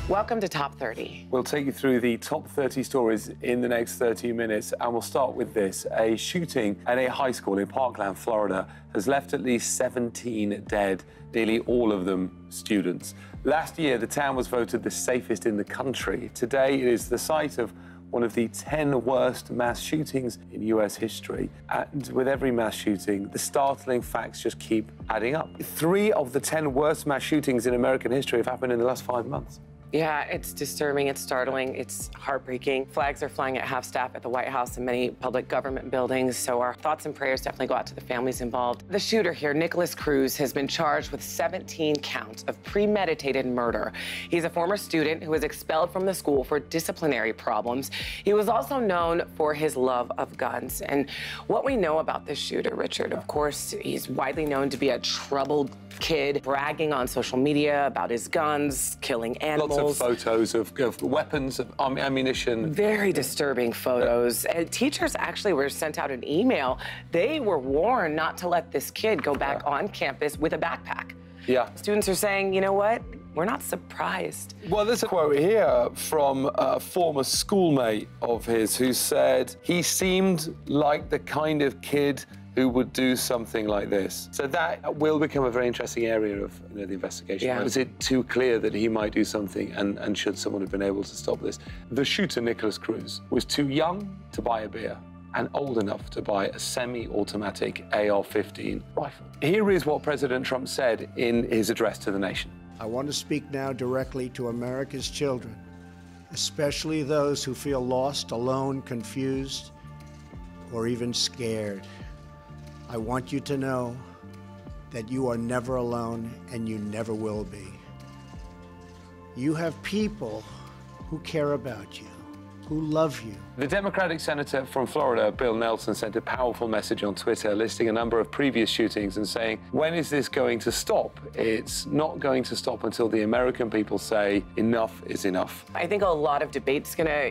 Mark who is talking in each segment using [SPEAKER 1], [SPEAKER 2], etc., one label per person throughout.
[SPEAKER 1] Welcome to Top 30.
[SPEAKER 2] We'll take you through the top 30 stories in the next 30 minutes, and we'll start with this. A shooting at a high school in Parkland, Florida, has left at least 17 dead, nearly all of them students. Last year, the town was voted the safest in the country. Today, it is the site of one of the 10 worst mass shootings in US history. And with every mass shooting, the startling facts just keep adding up. 3 of the 10 worst mass shootings in American history have happened in the last 5 months.
[SPEAKER 1] Yeah, it's disturbing, it's startling, it's heartbreaking. Flags are flying at half-staff at the White House and many public government buildings, so our thoughts and prayers definitely go out to the families involved. The shooter here, Nicholas Cruz, has been charged with 17 counts of premeditated murder. He's a former student who was expelled from the school for disciplinary problems. He was also known for his love of guns. And what we know about this shooter, Richard, of course, he's widely known to be a troubled kid, bragging on social media about his guns, killing animals.
[SPEAKER 2] Lots of photos of weapons, of ammunition.
[SPEAKER 1] Very disturbing photos. And teachers actually were sent out an email. They were warned not to let this kid go back on campus with a backpack.
[SPEAKER 2] Yeah.
[SPEAKER 1] Students are saying, you know what? We're not surprised.
[SPEAKER 2] Well, there's a quote here from a former schoolmate of his who said he seemed like the kind of kid who would do something like this. So that will become a very interesting area of the investigation.
[SPEAKER 1] Yeah.
[SPEAKER 2] Is it too clear that he might do something, and should someone have been able to stop this? The shooter, Nicholas Cruz, was too young to buy a beer and old enough to buy a semi-automatic AR-15 rifle. Here is what President Trump said in his address to the nation.
[SPEAKER 3] I want to speak now directly to America's children, especially those who feel lost, alone, confused, or even scared. I want you to know that you are never alone and you never will be. You have people who care about you, who love you.
[SPEAKER 2] The Democratic senator from Florida, Bill Nelson, sent a powerful message on Twitter listing a number of previous shootings and saying, when is this going to stop? It's not going to stop until the American people say enough is enough.
[SPEAKER 1] I think a lot of debate's gonna,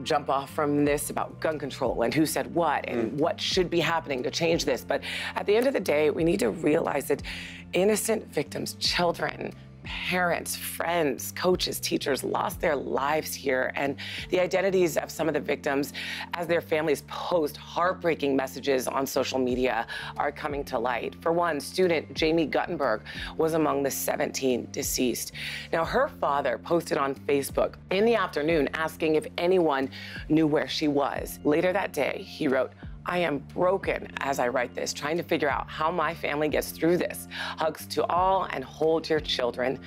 [SPEAKER 1] jump off from this about gun control and who said what and what should be happening to change this. But at the end of the day, we need to realize that innocent victims, children, parents, friends, coaches, teachers lost their lives here, and the identities of some of the victims, as their families post heartbreaking messages on social media, are coming to light. For one, student Jamie Guttenberg was among the 17 deceased. Now, her father posted on Facebook in the afternoon asking if anyone knew where she was. Later that day, he wrote, I am broken as I write this, trying to figure out how my family gets through this. Hugs to all, and hold your children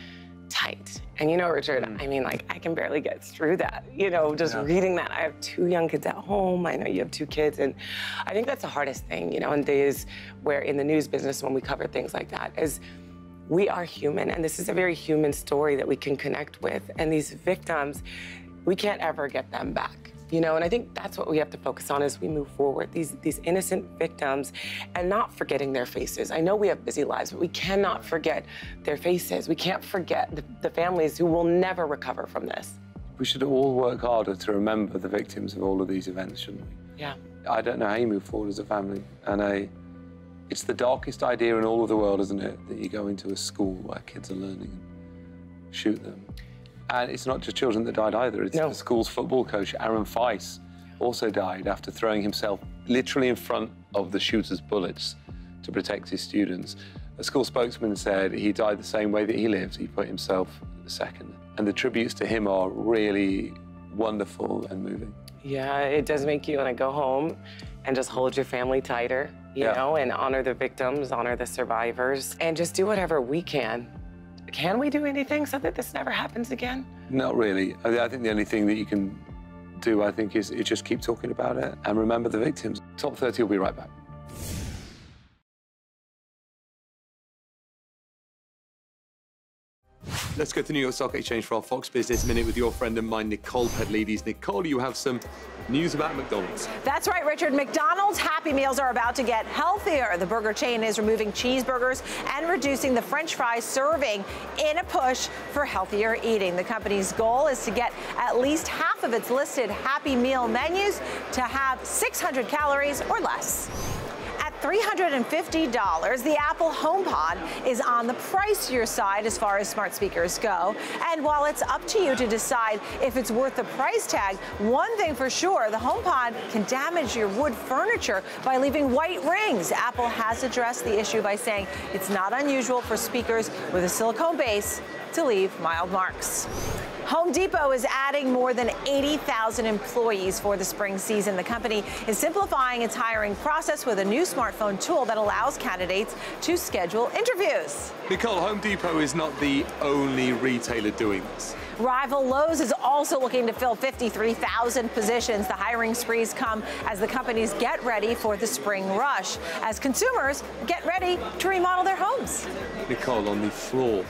[SPEAKER 1] tight. And Richard, I mean, I can barely get through that. Reading that. I have 2 young kids at home. I know you have 2 kids. And I think that's the hardest thing, in days where in the news business, when we cover things like that, is we are human. And this is a very human story that we can connect with. And these victims, we can't ever get them back. And I think that's what we have to focus on as we move forward, these innocent victims, and not forgetting their faces. I know we have busy lives, but we cannot forget their faces. We can't forget the families who will never recover from this.
[SPEAKER 2] We should all work harder to remember the victims of all of these events, shouldn't we?
[SPEAKER 1] Yeah.
[SPEAKER 2] I don't know how you move forward as a family, and it's the darkest idea in all of the world, isn't it, that you go into a school where kids are learning and shoot them. And it's not just children that died either. It's the school's football coach, Aaron Feis, also died after throwing himself literally in front of the shooter's bullets to protect his students. A school spokesman said he died the same way that he lived. He put himself second. And the tributes to him are really wonderful and moving.
[SPEAKER 1] Yeah, it does make you want to go home and just hold your family tighter, you know, and honor the victims, honor the survivors, and just do whatever we can. Can we do anything so that this never happens again?
[SPEAKER 2] Not really. I think the only thing that you can do, is just keep talking about it and remember the victims. Top 30 will be right back. Let's go to New York Stock Exchange for our Fox Business Minute with your friend and mine, Nicole Pedlides. Nicole, you have some news about McDonald's.
[SPEAKER 4] That's right, Richard. McDonald's Happy Meals are about to get healthier. The burger chain is removing cheeseburgers and reducing the French fry serving in a push for healthier eating. The company's goal is to get at least half of its listed Happy Meal menus to have 600 calories or less. At $350. The Apple HomePod is on the pricier side as far as smart speakers go. And while it's up to you to decide if it's worth the price tag, one thing for sure, the HomePod can damage your wood furniture by leaving white rings. Apple has addressed the issue by saying it's not unusual for speakers with a silicone base to leave mild marks. Home Depot is adding more than 80,000 employees for the spring season. The company is simplifying its hiring process with a new smartphone tool that allows candidates to schedule interviews.
[SPEAKER 2] Nicole, Home Depot is not the only retailer doing this.
[SPEAKER 4] Rival Lowe's is also looking to fill 53,000 positions. The hiring sprees come as the companies get ready for the spring rush, as consumers get ready to remodel their homes.
[SPEAKER 2] Nicole, on the floor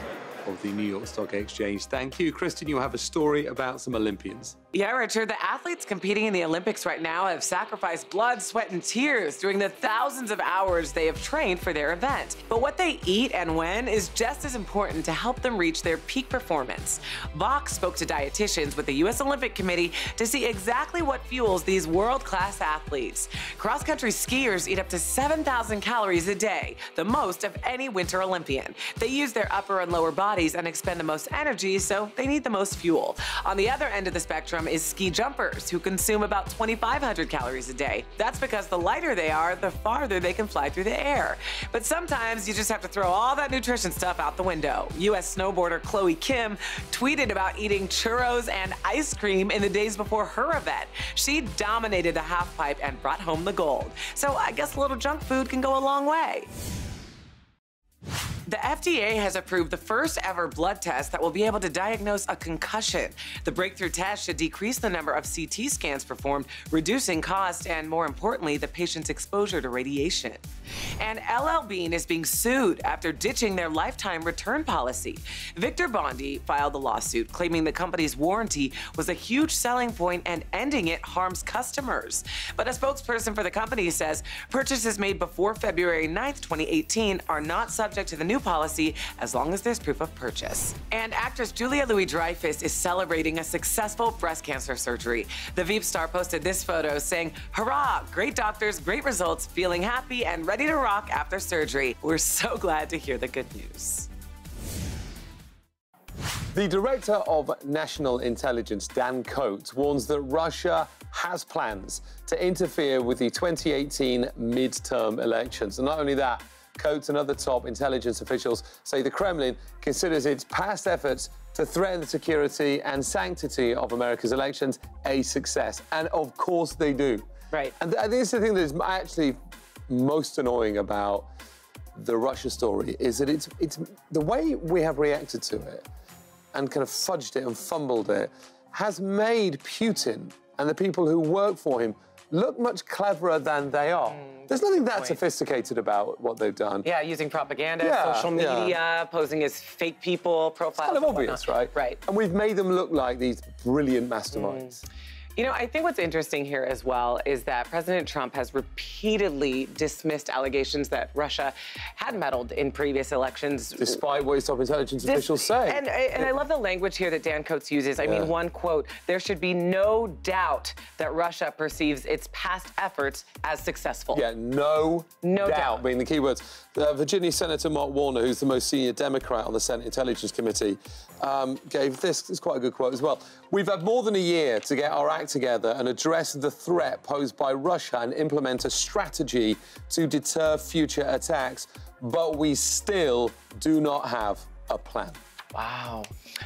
[SPEAKER 2] of the New York Stock Exchange. Thank you. Kristen, you have a story about some Olympians.
[SPEAKER 1] Yeah, Richard, the athletes competing in the Olympics right now have sacrificed blood, sweat, and tears during the thousands of hours they have trained for their event. But what they eat and when is just as important to help them reach their peak performance. Vox spoke to dietitians with the U.S. Olympic Committee to see exactly what fuels these world-class athletes. Cross-country skiers eat up to 7,000 calories a day, the most of any Winter Olympian. They use their upper and lower bodies and expend the most energy, so they need the most fuel. On the other end of the spectrum is ski jumpers, who consume about 2,500 calories a day. That's because the lighter they are, the farther they can fly through the air. But sometimes you just have to throw all that nutrition stuff out the window. U.S. snowboarder Chloe Kim tweeted about eating churros and ice cream in the days before her event. She dominated the halfpipe and brought home the gold. So I guess a little junk food can go a long way. The FDA has approved the first ever blood test that will be able to diagnose a concussion. The breakthrough test should decrease the number of CT scans performed, reducing cost and, more importantly, the patient's exposure to radiation. And LL Bean is being sued after ditching their lifetime return policy. Victor Bondi filed the lawsuit, claiming the company's warranty was a huge selling point and ending it harms customers. But a spokesperson for the company says purchases made before February 9th, 2018 are not subject to the new policy as long as there's proof of purchase. And actress Julia LouisDreyfus is celebrating a successful breast cancer surgery. The Veep star posted this photo saying, "Hurrah, great doctors, great results, feeling happy and ready to rock after surgery. We're so glad to hear the good news."
[SPEAKER 2] The Director of National Intelligence, Dan Coats, warns that Russia has plans to interfere with the 2018 midterm elections. And not only that, Coats and other top intelligence officials say the Kremlin considers its past efforts to threaten the security and sanctity of America's elections a success. And of course they do.
[SPEAKER 1] Right.
[SPEAKER 2] And this is the thing that is actually most annoying about the Russia story, is that it's the way we have reacted to it and kind of fudged it and fumbled it has made Putin and the people who work for him look much cleverer than they are. There's nothing that sophisticated about what they've done.
[SPEAKER 1] Yeah, using propaganda, social media, posing as fake people, profiles.
[SPEAKER 2] It's kind of obvious, right?
[SPEAKER 1] Right.
[SPEAKER 2] And we've made them look like these brilliant masterminds.
[SPEAKER 1] You know, I think what's interesting here as well is that President Trump has repeatedly dismissed allegations that Russia had meddled in previous elections.
[SPEAKER 2] Despite what his top intelligence officials say.
[SPEAKER 1] And I love the language here that Dan Coats uses. I mean, one quote, "There should be no doubt that Russia perceives its past efforts as successful."
[SPEAKER 2] Yeah, no doubt being the key words. Virginia Senator Mark Warner, who's the most senior Democrat on the Senate Intelligence Committee, gave this. It's quite a good quote as well. "We've had more than a year to get our act together and address the threat posed by Russia and implement a strategy to deter future attacks, but we still do not have a plan."
[SPEAKER 1] Wow.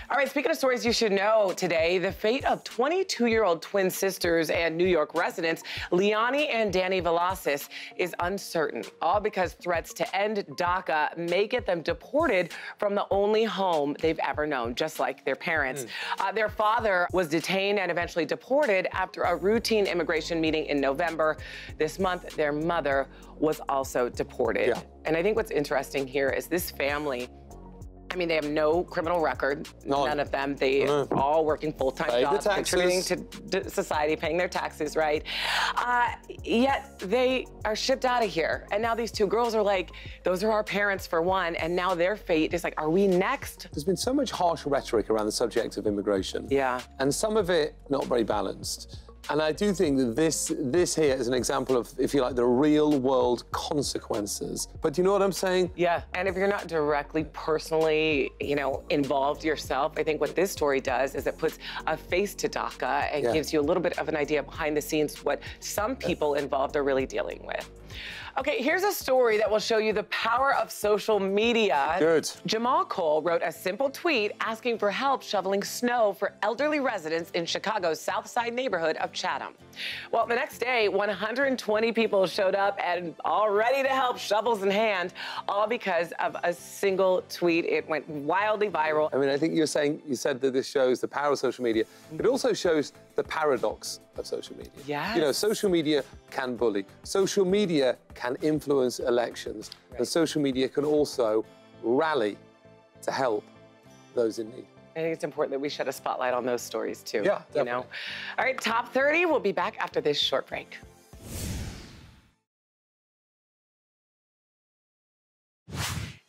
[SPEAKER 1] All right, speaking of stories you should know today, the fate of 22-year-old twin sisters and New York residents, Liani and Danny Velasquez, is uncertain, all because threats to end DACA may get them deported from the only home they've ever known, just like their parents. Their father was detained and eventually deported after a routine immigration meeting in November. This month, their mother was also deported.
[SPEAKER 2] Yeah.
[SPEAKER 1] And I think what's interesting here is this family, I mean, they have no criminal record, none of them. They are all working full-time jobs, contributing to society, paying their taxes, right? Yet they are shipped out of here. And now these two girls are like, those are our parents for one, and now their fate is like, are we next?
[SPEAKER 2] There's been so much harsh rhetoric around the subject of immigration.
[SPEAKER 1] Yeah.
[SPEAKER 2] And some of it not very balanced. And I do think that this here is an example of, if you like, the real-world consequences. But do you know what I'm saying?
[SPEAKER 1] Yeah, and if you're not directly, personally, involved yourself, I think what this story does is it puts a face to DACA and gives you a little bit of an idea behind the scenes what some people involved are really dealing with. Okay, here's a story that will show you the power of social media.
[SPEAKER 2] Good.
[SPEAKER 1] Jamal Cole wrote a simple tweet asking for help shoveling snow for elderly residents in Chicago's South Side neighborhood of Chatham. Well, the next day, 120 people showed up and all ready to help, shovels in hand, all because of a single tweet. It went wildly viral.
[SPEAKER 2] I mean, I think you said that this shows the power of social media. It also shows the paradox of social media.
[SPEAKER 1] Yes.
[SPEAKER 2] Social media can bully. Social media can influence elections. Right. And social media can also rally to help those in need.
[SPEAKER 1] I think it's important that we shed a spotlight on those stories, too.
[SPEAKER 2] Yeah, definitely.
[SPEAKER 1] All right, Top 30. We'll be back after this short break.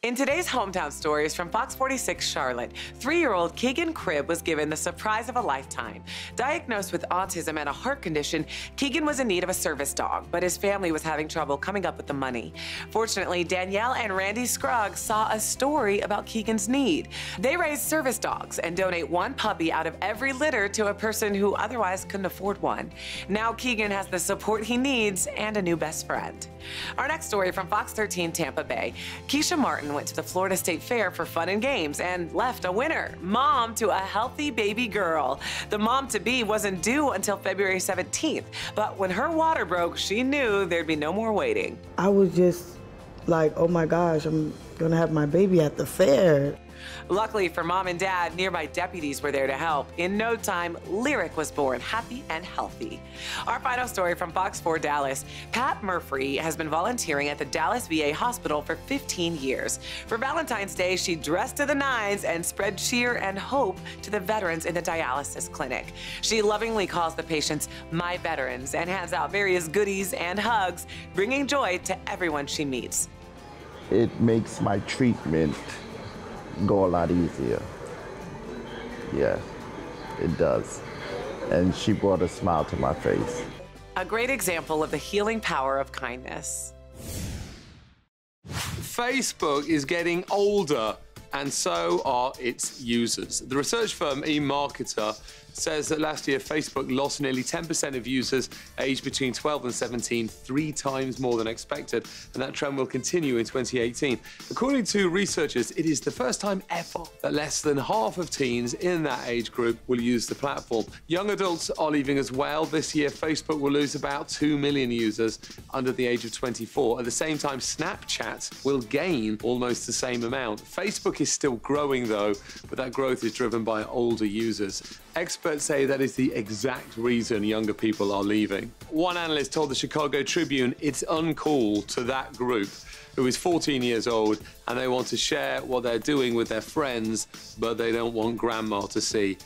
[SPEAKER 1] In today's hometown stories from Fox 46 Charlotte, 3-year-old Keegan Cribb was given the surprise of a lifetime. Diagnosed with autism and a heart condition, Keegan was in need of a service dog, but his family was having trouble coming up with the money. Fortunately, Danielle and Randy Scruggs saw a story about Keegan's need. They raise service dogs and donate one puppy out of every litter to a person who otherwise couldn't afford one. Now Keegan has the support he needs and a new best friend. Our next story from Fox 13 Tampa Bay. Keisha Martin went to the Florida State Fair for fun and games and left a winner, mom to a healthy baby girl. The mom-to-be wasn't due until February 17th, but when her water broke, she knew there'd be no more waiting.
[SPEAKER 5] I was just like, oh my gosh, I'm gonna have my baby at the fair.
[SPEAKER 1] Luckily for mom and dad, nearby deputies were there to help. In no time, Lyric was born happy and healthy. Our final story from Fox 4 Dallas. Pat Murphy has been volunteering at the Dallas VA hospital for 15 years. For Valentine's Day, she dressed to the nines and spread cheer and hope to the veterans in the dialysis clinic. She lovingly calls the patients my veterans and hands out various goodies and hugs, bringing joy to everyone she meets.
[SPEAKER 6] It makes my treatment go a lot easier. Yeah, it does. And she brought a smile to my face.
[SPEAKER 1] A great example of the healing power of kindness.
[SPEAKER 2] Facebook is getting older, and so are its users. The research firm eMarketer says that last year Facebook lost nearly 10% of users aged between 12 and 17, 3 times more than expected, and that trend will continue in 2018. According to researchers, it is the first time ever that less than half of teens in that age group will use the platform. Young adults are leaving as well. This year, Facebook will lose about 2 million users under the age of 24. At the same time, Snapchat will gain almost the same amount. Facebook is still growing, though, but that growth is driven by older users. Experts say that is the exact reason younger people are leaving. One analyst told the Chicago Tribune it's uncool to that group, who is 14 years old, and they want to share what they're doing with their friends, but they don't want grandma to see.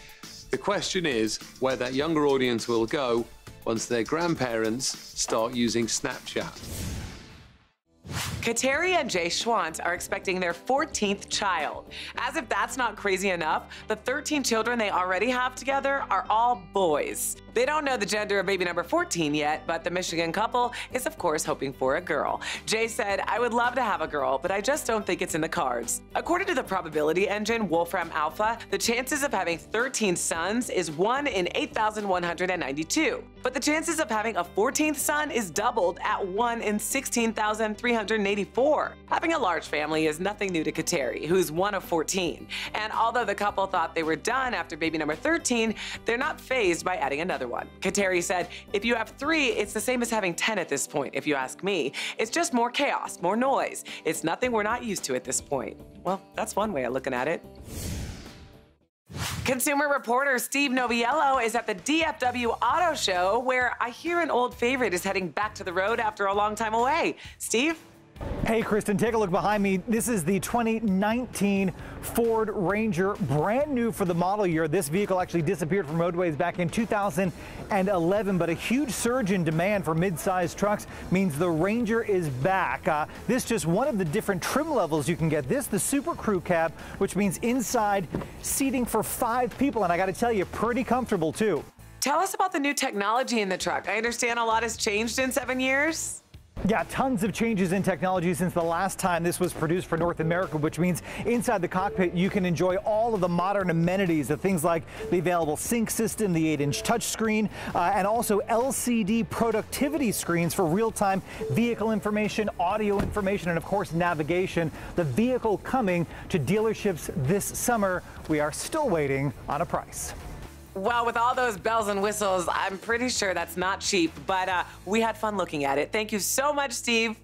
[SPEAKER 2] The question is where that younger audience will go once their grandparents start using Snapchat.
[SPEAKER 1] Kateri and Jay Schwantz are expecting their 14th child. As if that's not crazy enough, the 13 children they already have together are all boys. They don't know the gender of baby number 14 yet, but the Michigan couple is, of course, hoping for a girl. Jay said, "I would love to have a girl, but I just don't think it's in the cards." According to the probability engine Wolfram Alpha, the chances of having 13 sons is 1 in 8,192. But the chances of having a 14th son is doubled at 1 in 16,384. Having a large family is nothing new to Kateri, who's one of 14. And although the couple thought they were done after baby number 13, they're not fazed by adding another one. Kateri said, "If you have 3, it's the same as having 10 at this point, if you ask me. It's just more chaos, more noise. It's nothing we're not used to at this point." Well, that's one way of looking at it. Consumer reporter Steve Noviello is at the DFW Auto Show, where I hear an old favorite is heading back to the road after a long time away. Steve?
[SPEAKER 7] Hey, Kristen, take a look behind me. This is the 2019 Ford Ranger, brand new for the model year. This vehicle actually disappeared from roadways back in 2011, but a huge surge in demand for mid-sized trucks means the Ranger is back. This is just one of the different trim levels you can get. This, the Super Crew cab, which means inside seating for 5 people, and I got to tell you, pretty comfortable too.
[SPEAKER 1] Tell us about the new technology in the truck. I understand a lot has changed in 7 years.
[SPEAKER 7] Yeah, tons of changes in technology since the last time this was produced for North America, which means inside the cockpit you can enjoy all of the modern amenities, the things like the available sync system, the 8-inch touchscreen, and also LCD productivity screens for real-time vehicle information, audio information, and of course navigation. The vehicle coming to dealerships this summer. We are still waiting on a price.
[SPEAKER 1] Well, with all those bells and whistles, I'm pretty sure that's not cheap, but we had fun looking at it. Thank you so much, Steve.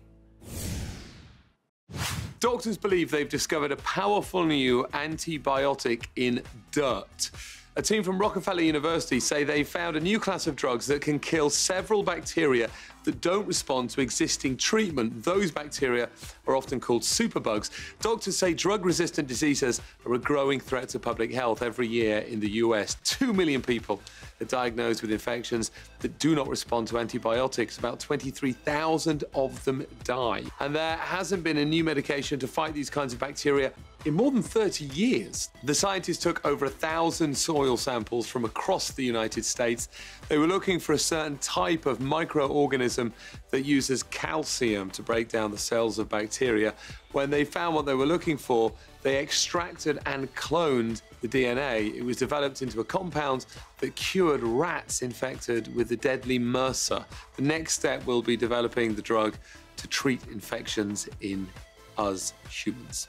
[SPEAKER 2] Doctors believe they've discovered a powerful new antibiotic in dirt. A team from Rockefeller University say they found a new class of drugs that can kill several bacteria that don't respond to existing treatment. Those bacteria are often called superbugs. Doctors say drug-resistant diseases are a growing threat to public health. Every year in the US, 2 million people are diagnosed with infections that do not respond to antibiotics. About 23,000 of them die. And there hasn't been a new medication to fight these kinds of bacteria in more than 30 years. The scientists took over 1,000 soil samples from across the United States. They were looking for a certain type of microorganism that uses calcium to break down the cells of bacteria. When they found what they were looking for, they extracted and cloned the DNA. It was developed into a compound that cured rats infected with the deadly MRSA. The next step will be developing the drug to treat infections in us humans.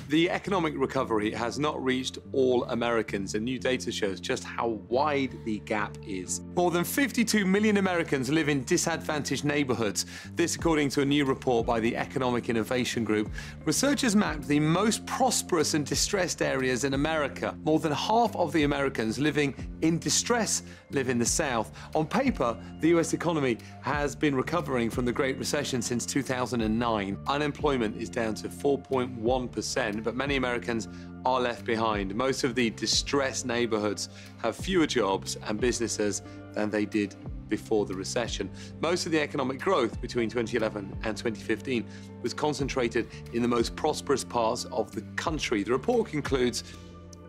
[SPEAKER 2] The economic recovery has not reached all Americans, and new data shows just how wide the gap is. More than 52 million Americans live in disadvantaged neighborhoods. This according to a new report by the Economic Innovation Group. Researchers mapped the most prosperous and distressed areas in America. More than half of the Americans living in distress live in the South. On paper, the US economy has been recovering from the Great Recession since 2009. Unemployment is down to 4.1%. But many Americans are left behind. Most of the distressed neighborhoods have fewer jobs and businesses than they did before the recession. Most of the economic growth between 2011 and 2015 was concentrated in the most prosperous parts of the country. The report concludes,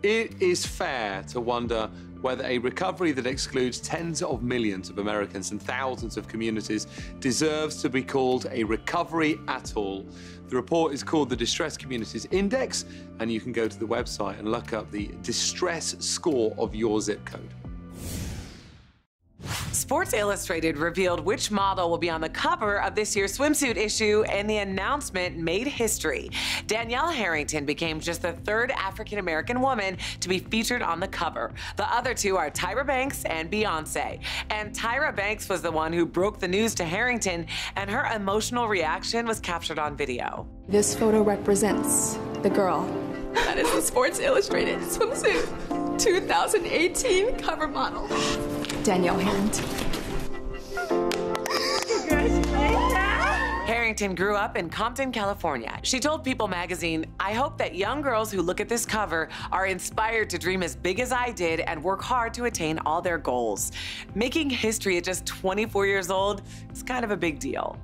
[SPEAKER 2] it is fair to wonder whether a recovery that excludes tens of millions of Americans and thousands of communities deserves to be called a recovery at all. The report is called the Distress Communities Index, and you can go to the website and look up the distress score of your zip code.
[SPEAKER 1] Sports Illustrated revealed which model will be on the cover of this year's swimsuit issue, and the announcement made history. Danielle Harrington became just the third African-American woman to be featured on the cover. The other two are Tyra Banks and Beyonce. And Tyra Banks was the one who broke the news to Harrington, and her emotional reaction was captured on video.
[SPEAKER 8] This photo represents the girl that is the Sports Illustrated swimsuit 2018 cover model, Danielle Harrington.
[SPEAKER 1] Harrington grew up in Compton, California. She told People magazine, "I hope that young girls who look at this cover are inspired to dream as big as I did and work hard to attain all their goals." Making history at just 24 years old is kind of a big deal.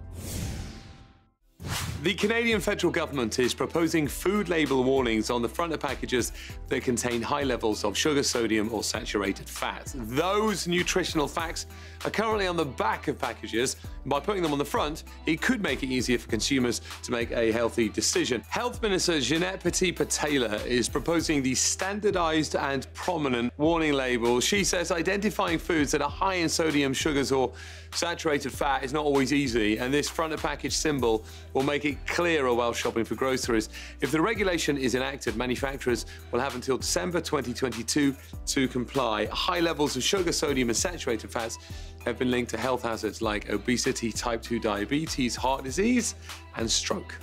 [SPEAKER 2] The Canadian federal government is proposing food label warnings on the front of packages that contain high levels of sugar, sodium, or saturated fat. Those nutritional facts are currently on the back of packages. By putting them on the front, it could make it easier for consumers to make a healthy decision. Health Minister Jeanette Petitpas-Taylor is proposing the standardized and prominent warning label. She says identifying foods that are high in sodium, sugars, or saturated fat is not always easy, and this front of package symbol will make it clearer while shopping for groceries. If the regulation is enacted, manufacturers will have until December 2022 to comply. High levels of sugar, sodium, and saturated fats have been linked to health hazards like obesity, type 2 diabetes, heart disease, and stroke.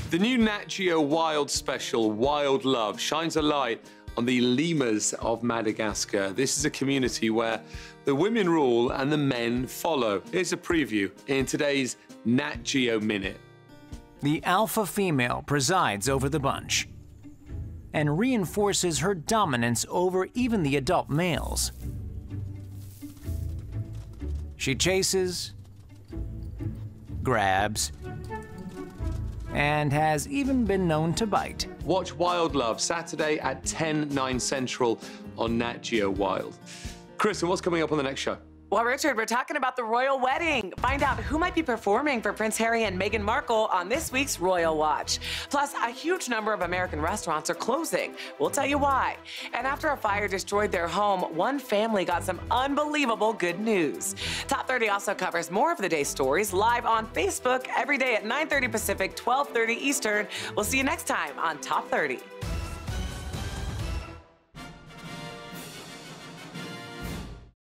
[SPEAKER 2] The new Nat Geo Wild special, Wild Love, shines a light on the lemurs of Madagascar. This is a community where the women rule and the men follow. Here's a preview in today's Nat Geo Minute.
[SPEAKER 9] The alpha female presides over the bunch and reinforces her dominance over even the adult males. She chases, grabs, and has even been known to bite.
[SPEAKER 2] Watch Wild Love Saturday at 10/9 Central on Nat Geo Wild. Kristen, what's coming up on the next show?
[SPEAKER 1] Well, Richard, we're talking about the royal wedding. Find out who might be performing for Prince Harry and Meghan Markle on this week's Royal Watch. Plus, a huge number of American restaurants are closing. We'll tell you why. And after a fire destroyed their home, one family got some unbelievable good news. Top 30 also covers more of the day's stories live on Facebook every day at 9:30 Pacific, 12:30 Eastern. We'll see you next time on Top 30.